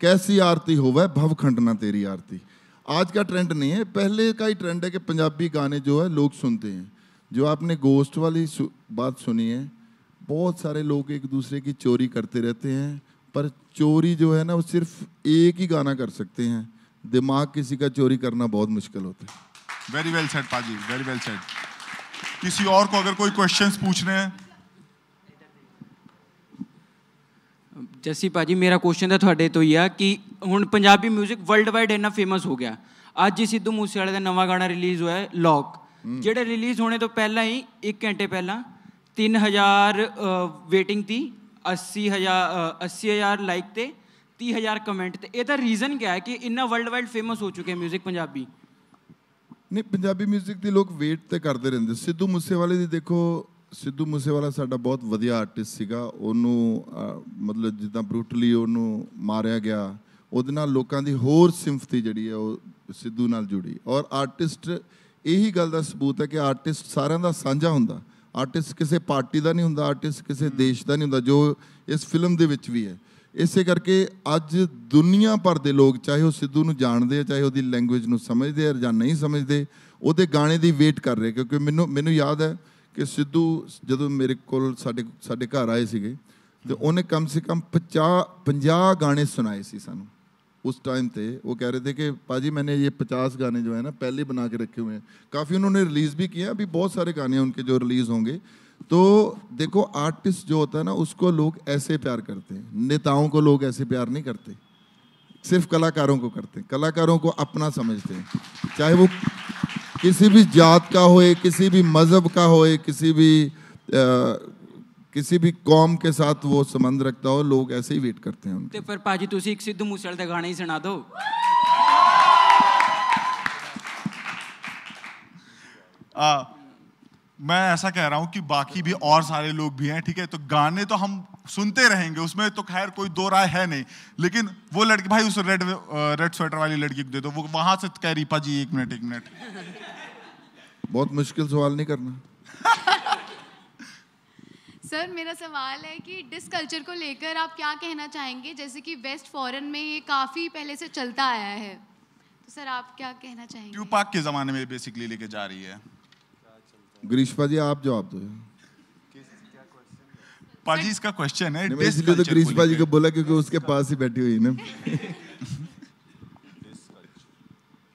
कैसी आरती होवे भवखंड ना तेरी आरती। आज का ट्रेंड नहीं है, पहले का ही ट्रेंड है कि पंजाबी गाने जो है लोग सुनते हैं। जो आपने गोश्त वाली बात सुनी है, बहुत सारे लोग एक दूसरे की चोरी करते रहते हैं, पर चोरी जो है ना वो सिर्फ एक ही गाना कर सकते हैं, दिमाग किसी का चोरी करना बहुत मुश्किल होता है। वेरी वेल सेड पाजी, वेरी वेल सेड। किसी और को अगर कोई क्वेश्चंस पूछने हैं? जस्सी भाजी मेरा क्वेश्चन था ਤੁਹਾਡੇ ਤੋਂ ਹੀ ਆ ਕਿ ਹੁਣ ਪੰਜਾਬੀ 뮤직 ਵਰਲਡ ਵਾਈਡ ਇੰਨਾ ਫੇਮਸ ਹੋ ਗਿਆ। ਅੱਜ ਹੀ ਸਿੱਧੂ ਮੂਸੇਵਾਲੇ ਦਾ ਨਵਾਂ ਗਾਣਾ ਰਿਲੀਜ਼ ਹੋਇਆ ਹੈ ਲੌਕ, ਜਿਹੜੇ ਰਿਲੀਜ਼ ਹੋਣੇ ਤੋਂ ਪਹਿਲਾਂ ਹੀ 1 ਘੰਟੇ ਪਹਿਲਾਂ 3000 ਵੇਟਿੰਗ थी, 80,000 ਲਾਈਕ ਤੇ 30,000 ਕਮੈਂਟ ਤੇ। ਇਹਦਾ ਰੀਜ਼ਨ ਕੀ ਹੈ ਕਿ ਇੰਨਾ ਵਰਲਡ ਵਾਈਡ ਫੇਮਸ ਹੋ ਚੁੱਕਿਆ 뮤직 ਪੰਜਾਬੀ? ਨਹੀਂ, ਪੰਜਾਬੀ 뮤직 ਦੀ ਲੋਕ ਵੇਟ ਤੇ ਕਰਦੇ ਰਹਿੰਦੇ। ਸਿੱਧੂ ਮੂਸੇਵਾਲੇ ਦੀ ਦੇਖੋ, ਸਿੱਧੂ ਮੂਸੇਵਾਲਾ ਸਾਡਾ ਬਹੁਤ ਵਧੀਆ ਆਰਟਿਸਟ ਸੀਗਾ। ਉਹਨੂੰ ਮਤਲਬ ਜਿੱਦਾਂ ਬਰੂਟਲੀ ਉਹਨੂੰ ਮਾਰਿਆ ਗਿਆ, ਉਹਦੇ ਨਾਲ ਲੋਕਾਂ ਦੀ ਹੋਰ ਸਿੰਪਥੀ ਜਿਹੜੀ ਹੈ ਉਹ ਸਿੱਧੂ ਨਾਲ ਜੁੜੀ। ਔਰ ਆਰਟਿਸਟ, ਇਹੀ ਗੱਲ ਦਾ ਸਬੂਤ ਹੈ ਕਿ ਆਰਟਿਸਟ ਸਾਰਿਆਂ ਦਾ ਸਾਂਝਾ ਹੁੰਦਾ। ਆਰਟਿਸਟ ਕਿਸੇ ਪਾਰਟੀ ਦਾ ਨਹੀਂ ਹੁੰਦਾ, ਆਰਟਿਸਟ ਕਿਸੇ ਦੇਸ਼ ਦਾ ਨਹੀਂ ਹੁੰਦਾ, ਜੋ ਇਸ ਫਿਲਮ ਦੇ ਵਿੱਚ ਵੀ ਹੈ। ਇਸੇ ਕਰਕੇ ਅੱਜ ਦੁਨੀਆ ਭਰ ਦੇ ਲੋਕ, ਚਾਹੇ ਉਹ ਸਿੱਧੂ ਨੂੰ ਜਾਣਦੇ ਆ, ਚਾਹੇ ਉਹਦੀ ਲੈਂਗੁਏਜ ਨੂੰ ਸਮਝਦੇ ਆ ਜਾਂ ਨਹੀਂ ਸਮਝਦੇ, ਉਹਦੇ ਗਾਣੇ ਦੀ ਵੇਟ ਕਰ ਰਹੇ। ਕਿਉਂਕਿ ਮੈਨੂੰ ਯਾਦ ਹੈ ਕਿ ਸਿੱਧੂ ਜਦੋਂ ਮੇਰੇ ਕੋਲ ਸਾਡੇ ਘਰ ਆਏ ਸੀਗੇ, ਤੇ ਉਹਨੇ ਕਮ ਸੇ ਕਮ 50 गाने सुनाए सी सानू उस टाइम पे। वो कह रहे थे कि पाजी मैंने ये 50 गाने जो है ना पहले बना के रखे हुए हैं। काफ़ी उन्होंने रिलीज़ भी किए हैं, अभी बहुत सारे गाने हैं उनके जो रिलीज़ होंगे। तो देखो, आर्टिस्ट जो होता है ना उसको लोग ऐसे प्यार करते हैं, नेताओं को लोग ऐसे प्यार नहीं करते, सिर्फ कलाकारों को करते हैं। कलाकारों को अपना समझते हैं, चाहे वो किसी भी जात का होए, किसी भी मज़हब का होए, किसी भी कौम के साथ वो संबंध रखता हो, लोग ऐसे ही वेट करते हैं उनके। ਤੇ ਫਿਰ ਭਾਜੀ ਤੁਸੀਂ ਇੱਕ ਸਿੱਧੂ ਮੂਸੇਵਾਲੇ ਦਾ ਗਾਣਾ ਹੀ ਸੁਣਾ ਦਿਓ। मैं ऐसा कह रहा हूँ कि बाकी भी और सारे लोग भी हैं, ठीक है? तो गाने तो हम सुनते रहेंगे, उसमें तो खैर कोई दो राय है नहीं। लेकिन वो लड़की, भाई उस रेड स्वेटर वाली लड़की को दे दो, वो वहां से कह रही पाजी 1 मिनट। बहुत मुश्किल सवाल नहीं करना। सर मेरा सवाल है कि डिस कल्चर को लेकर आप क्या कहना चाहेंगे? जैसे कि वेस्ट फॉरेन में ये काफ़ी पहले से चलता आया है, तो सर आप क्या कहना चाहेंगे? ट्यूपाक के ज़माने में बेसिकली लेके जा रही है। गिरीश पाजी आप जवाब दो। पाजी इसका क्वेश्चन है, इसलिए तो गिरीश पाजी को बोला क्योंकि उसके पास ही बैठी हुई ना।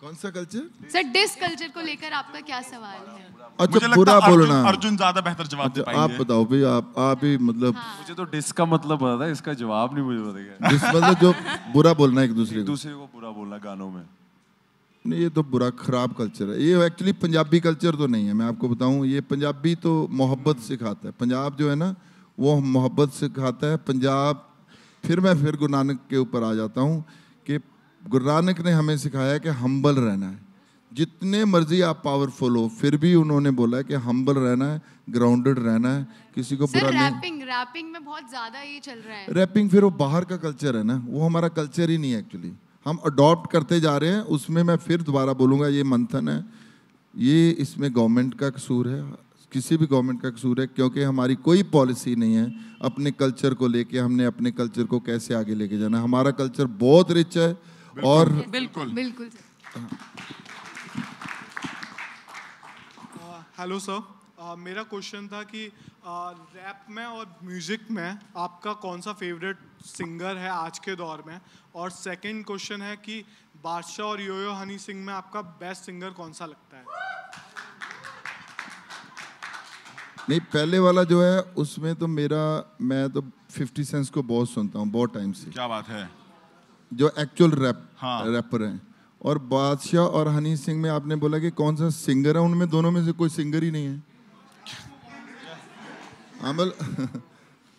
कौन सा कल्चर? सर डिस कल्चर को लेकर आपका क्या सवाल है? अच्छा, बुरा बोलना। अर्जुन ज्यादा बेहतर जवाब दे पाएंगे। आप बताओ भाई, आप ही मतलब। मुझे तो डिस का मतलब पता था, इसका जवाब नहीं मुझे पता। डिस मतलब जो बुरा बोलना एक दूसरे को बुरा बोलना गानों में। नहीं, ये तो बुरा खराब कल्चर है। ये एक्चुअली पंजाबी कल्चर तो नहीं है, मैं आपको बताऊं। ये पंजाबी तो मोहब्बत सिखाता है। पंजाब जो है ना वो मोहब्बत सिखाता है। पंजाब, मैं फिर गुरु नानक के ऊपर आ जाता हूँ कि गुरु नानक ने हमें सिखाया कि हम्बल रहना है। जितने मर्जी आप पावरफुल हो, फिर भी उन्होंने बोला है कि हम्बल रहना है, ग्राउंडेड रहना है, किसी को बुरा नहीं। रैपिंग में बहुत ज़्यादा ये चल रहा है। रैपिंग फिर वो बाहर का कल्चर है ना, वो हमारा कल्चर ही नहीं है एक्चुअली। हम अडॉप्ट करते जा रहे हैं। उसमें मैं फिर दोबारा बोलूँगा, ये मंथन है, ये इसमें गवर्नमेंट का कसूर है, किसी भी गवर्नमेंट का कसूर है, क्योंकि हमारी कोई पॉलिसी नहीं है अपने कल्चर को लेके। हमने अपने कल्चर को कैसे आगे लेके जाना है। हमारा कल्चर बहुत रिच है। और बिल्कुल। हेलो सर, मेरा क्वेश्चन था कि रैप में और म्यूज़िक में आपका कौन सा फेवरेट सिंगर है आज के दौर में? और सेकंड क्वेश्चन है कि बादशाह और योयो हनी सिंह में आपका बेस्ट सिंगर कौन सा लगता है? नहीं, पहले वाला जो है उसमें तो मैं तो 50 सेंट्स को बहुत सुनता हूँ, बहुत टाइम से। क्या बात है? जो एक्चुअल रैपर हैं। और बादशाह और हनी सिंह में आपने बोला कि कौन सा सिंगर है, उनमें दोनों में से कोई सिंगर ही नहीं है।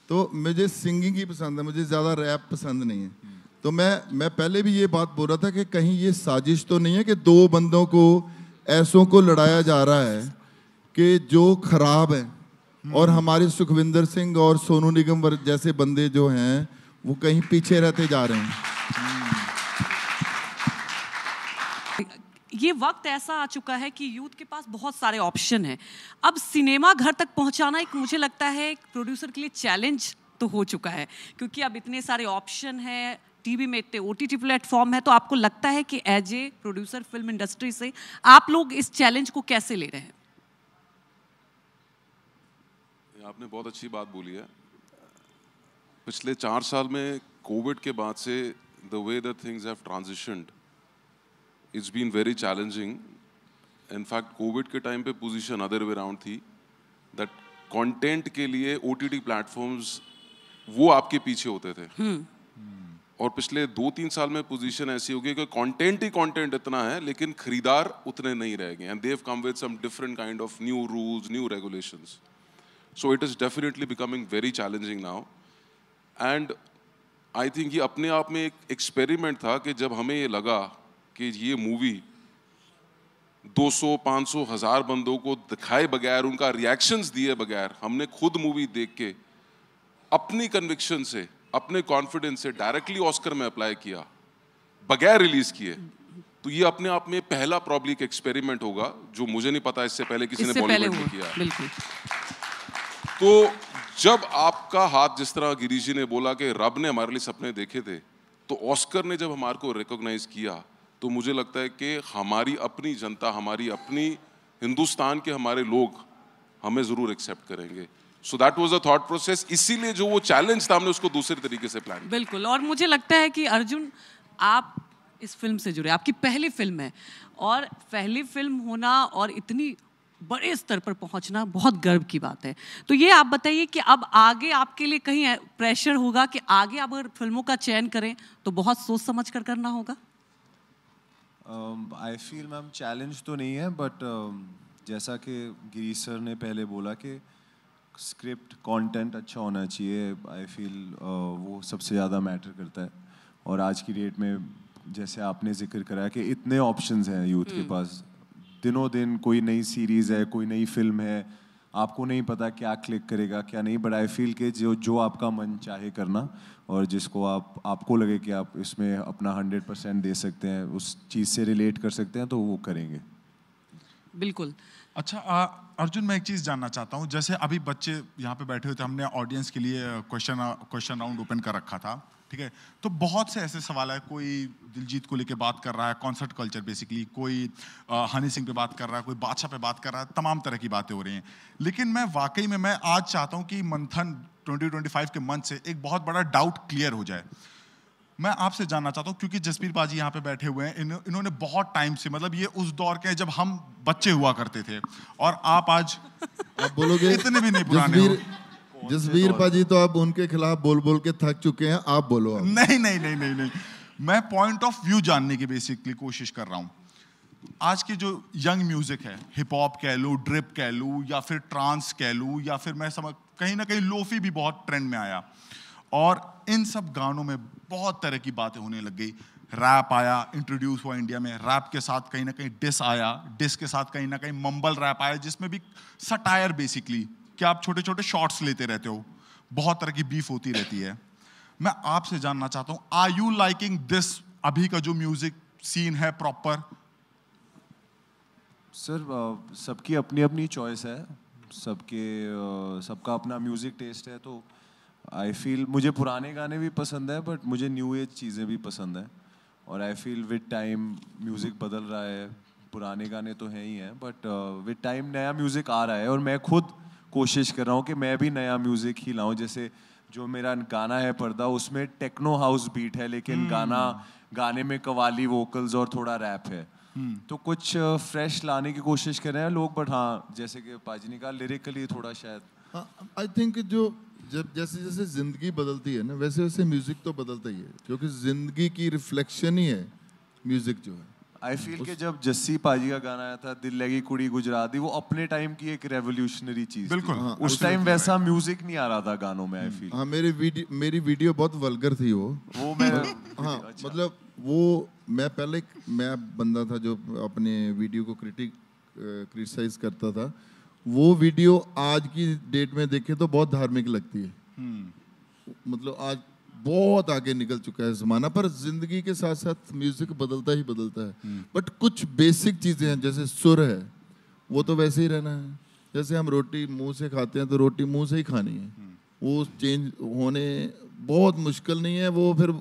तो मुझे सिंगिंग ही पसंद है, मुझे ज़्यादा रैप पसंद नहीं है। तो मैं पहले भी ये बात बोल रहा था कि कहीं ये साजिश तो नहीं है कि दो बंदों को ऐसों को लड़ाया जा रहा है कि जो खराब है और हमारे सुखविंदर सिंह और सोनू निगम जैसे बंदे जो हैं वो कहीं पीछे रहते जा रहे हैं। ये वक्त ऐसा आ चुका है कि यूथ के पास बहुत सारे ऑप्शन हैं। अब सिनेमा घर तक पहुंचाना एक मुझे लगता है एक प्रोड्यूसर के लिए चैलेंज तो हो चुका है, क्योंकि अब इतने सारे ऑप्शन हैं, टीवी में इतने OTT प्लेटफॉर्म है। तो आपको लगता है कि as a producer film industry से आप लोग इस चैलेंज को कैसे ले रहे हैं? आपने बहुत अच्छी बात बोली है। पिछले 4 साल में कोविड के बाद से the way the things have transitioned, it's been very challenging. In fact Covid के टाइम पे पोजीशन अदर वे राउंड थी, दैट कंटेंट के लिए OTT प्लेटफॉर्म्स वो आपके पीछे होते थे। और पिछले 2-3 साल में पोजीशन ऐसी हो गई कि कंटेंट ही कंटेंट इतना है, लेकिन खरीदार उतने नहीं रह गए। And they have come with some different kind of new rules, new regulations. So it is definitely becoming very challenging now. And I think ये अपने आप में एक एक्सपेरिमेंट था कि जब हमें ये लगा कि ये मूवी 200, 500, 1000 बंदों को दिखाए बगैर, उनका रिएक्शंस दिए बगैर, हमने खुद मूवी देख के अपनी कन्विक्शन से, अपने कॉन्फिडेंस से डायरेक्टली ऑस्कर में अप्लाई किया बगैर रिलीज किए। तो ये अपने आप में पहला प्रॉब्ली एक एक्सपेरिमेंट होगा जो मुझे नहीं पता इससे पहले किसी ने बॉलीवुड में किया। बिल्कुल। तो जब आपका हाथ, जिस तरह गिरीश जी ने बोला कि रब ने हमारे लिए सपने देखे थे, तो ऑस्कर ने जब हमारे को रिकॉग्नाइज किया, तो मुझे लगता है कि हमारी अपनी जनता, हमारी अपनी हिंदुस्तान के हमारे लोग हमें जरूर एक्सेप्ट करेंगे। So that was a thought process. इसीलिए जो वो चैलेंज था हमने उसको दूसरे तरीके से प्लान किया। बिल्कुल। और मुझे लगता है कि अर्जुन, आप इस फिल्म से जुड़े, आपकी पहली फिल्म है, और पहली फिल्म होना और इतनी बड़े स्तर पर पहुंचना बहुत गर्व की बात है। तो ये आप बताइए कि अब आगे आपके लिए कहीं प्रेशर होगा कि आगे आप अगर फिल्मों का चयन करें तो बहुत सोच समझ कर करना होगा? आई फील मैम चैलेंज तो नहीं है, बट जैसा कि गिरीश सर ने पहले बोला कि स्क्रिप्ट कंटेंट अच्छा होना चाहिए। आई फील वो सबसे ज़्यादा मैटर करता है। और आज की डेट में जैसे आपने जिक्र करा कि इतने ऑप्शंस हैं यूथ के पास, दिनों दिन कोई नई सीरीज़ है, कोई नई फिल्म है, आपको नहीं पता क्या क्लिक करेगा क्या नहीं। बट आई फील कि जो आपका मन चाहे करना, और जिसको आपको लगे कि आप इसमें अपना 100% दे सकते हैं, उस चीज़ से रिलेट कर सकते हैं, तो वो करेंगे। बिल्कुल। अच्छा अर्जुन, मैं एक चीज़ जानना चाहता हूँ। जैसे अभी बच्चे यहाँ पे बैठे हुए थे, हमने ऑडियंस के लिए क्वेश्चन राउंड ओपन कर रखा था, ठीक है? तो बहुत से ऐसे सवाल है, कोई दिलजीत को लेके बात कर रहा है, कॉन्सर्ट कल्चर बेसिकली, कोई हनी सिंह पे बात कर रहा है, कोई बादशाह पे बात कर रहा है, तमाम तरह की बातें हो रही हैं। लेकिन मैं वाकई में मैं आज चाहता हूँ कि मंथन 2025 के मंच से एक बहुत बड़ा डाउट क्लियर हो जाए। मैं आपसे जानना चाहता हूँ, क्योंकि जसबीर पाजी यहाँ पे बैठे हुए हैं, इन्होंने बहुत टाइम से, मतलब ये उस दौर के जब हम बच्चे हुआ करते थे, और आप आज आप बोलोगे इतने भी नहीं पुराने हो। जसबीर पाजी तो आप उनके खिलाफ बोल बोल के थक चुके हैं, आप बोलो आप। नहीं, मैं पॉइंट ऑफ व्यू जानने की बेसिकली कोशिश कर रहा हूँ। आज की जो यंग म्यूजिक है, हिप हॉप कह लूँ, ड्रिप कह लूँ, या फिर ट्रांस कह लूँ, या फिर मैं समझ कहीं ना कहीं लोफी भी बहुत ट्रेंड में आया, और इन सब गानों में बहुत तरह की बातें होने लग गई। रैप आया, इंट्रोड्यूस हुआ इंडिया में, रैप के साथ कहीं ना कहीं डिस आया, डिस के साथ कहीं ना कहीं मम्बल रैप आया, जिसमें भी सटायर बेसिकली कि आप छोटे छोटे शॉट्स लेते रहते हो, बहुत तरह की बीफ होती रहती है। मैं आपसे जानना चाहता हूँ, आर यू लाइकिंग दिस अभी का जो म्यूजिक सीन है प्रॉपर? सर सबकी अपनी अपनी चॉइस है, सबका अपना म्यूज़िक टेस्ट है। तो आई फील मुझे पुराने गाने भी पसंद है, बट मुझे न्यू एज चीज़ें भी पसंद है। और I feel with time music बदल रहा है, पुराने गाने तो हैं ही हैं, बट विद टाइम नया म्यूज़िक आ रहा है। और मैं खुद कोशिश कर रहा हूँ कि मैं भी नया म्यूज़िक ही लाऊं। जैसे जो मेरा गाना है पर्दा, उसमें टेक्नो हाउस बीट है, लेकिन गाने में कवाली वोकल्स और थोड़ा रैप है। तो कुछ फ्रेश लाने की कोशिश कर रहे हैं लोग। बट हाँ, जैसे कि पाजी ने कहा, लिरिकली थोड़ा शायद आई थिंक जब जैसे जैसे जिंदगी बदलती है ना, वैसे वैसे म्यूजिक तो बदलता ही है, क्योंकि जिंदगी की रिफ्लेक्शन ही है म्यूजिक जो है। आई फील कि जब जस्सी पाजी का गाना आया था दिल लगी कुड़ी गुजराती, वो अपने टाइम की एक रेवोल्यूशनरी चीज बिल्कुल। थी। उस टाइम वैसा म्यूजिक नहीं आ रहा था गानों में। आई फील हाँ, मेरी वीडियो बहुत वल्गर थी वो मैं हाँ मतलब वो मैं पहले मैं बंदा था जो अपने वीडियो को क्रिटिसाइज करता था। वो वीडियो आज की डेट में देखे तो बहुत धार्मिक लगती है। मतलब आज बहुत आगे निकल चुका है ज़माना, पर जिंदगी के साथ साथ म्यूजिक बदलता ही बदलता है। बट कुछ बेसिक चीज़ें हैं, जैसे सुर है वो तो वैसे ही रहना है। जैसे हम रोटी मुंह से खाते हैं तो रोटी मुंह से ही खानी है, वो चेंज होने बहुत मुश्किल नहीं है। वो फिर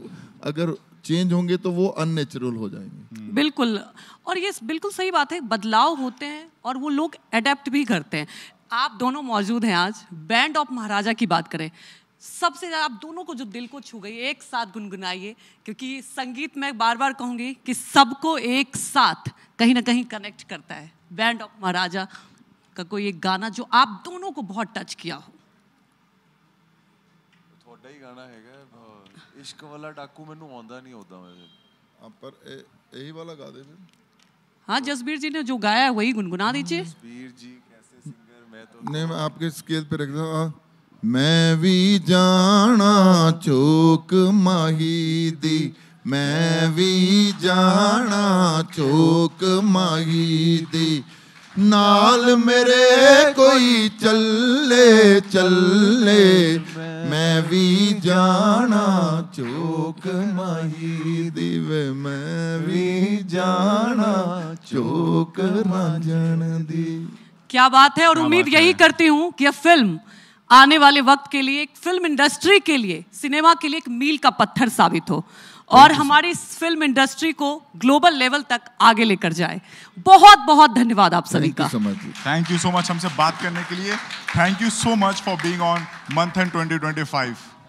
अगर चेंज होंगे तो वो अननेचुरल हो जाएंगे। बिल्कुल, और ये बिल्कुल सही बात है, बदलाव होते हैं और वो लोग अडेप्ट भी करते हैं। आप दोनों मौजूद हैं आज, बैंड ऑफ महाराजा की बात करें, सबसे ज़्यादा आप दोनों को जो दिल को छू गई, एक साथ गुनगुनाइए, क्योंकि संगीत में बार बार कहूँगी कि सबको एक साथ कहीं ना कहीं कनेक्ट करता है। बैंड ऑफ महाराजा का कोई एक गाना जो आप दोनों को बहुत टच किया हो। थोड़ा ही गाना है इश्क वाला डाकू मैनू आंदा नहीं होता मैं पर यही वाला गा दे फिर। हाँ, जसबीर जी ने जो गाया है वही गुनगुना दीजिए। जसबीर जी कैसे सिंगर, मैं तो नहीं, मैं आपके स्केल पे रख दूँ। मैं भी जाना चोक माही दी, मैं भी जाना चोक माही दी, नाल मेरे कोई चले चले, मैं भी जाना चोक माही दी, वे मैं भी जाना चोक राजन दी। क्या बात है, और उम्मीद यही करती हूँ कि यह फिल्म आने वाले वक्त के लिए, एक फिल्म इंडस्ट्री के लिए, सिनेमा के लिए एक मील का पत्थर साबित हो और हमारी इस फिल्म इंडस्ट्री को ग्लोबल लेवल तक आगे लेकर जाए। बहुत बहुत धन्यवाद आप सभी का। थैंक यू सो मच हमसे बात करने के लिए। Thank you so much for being on मंथन 2025।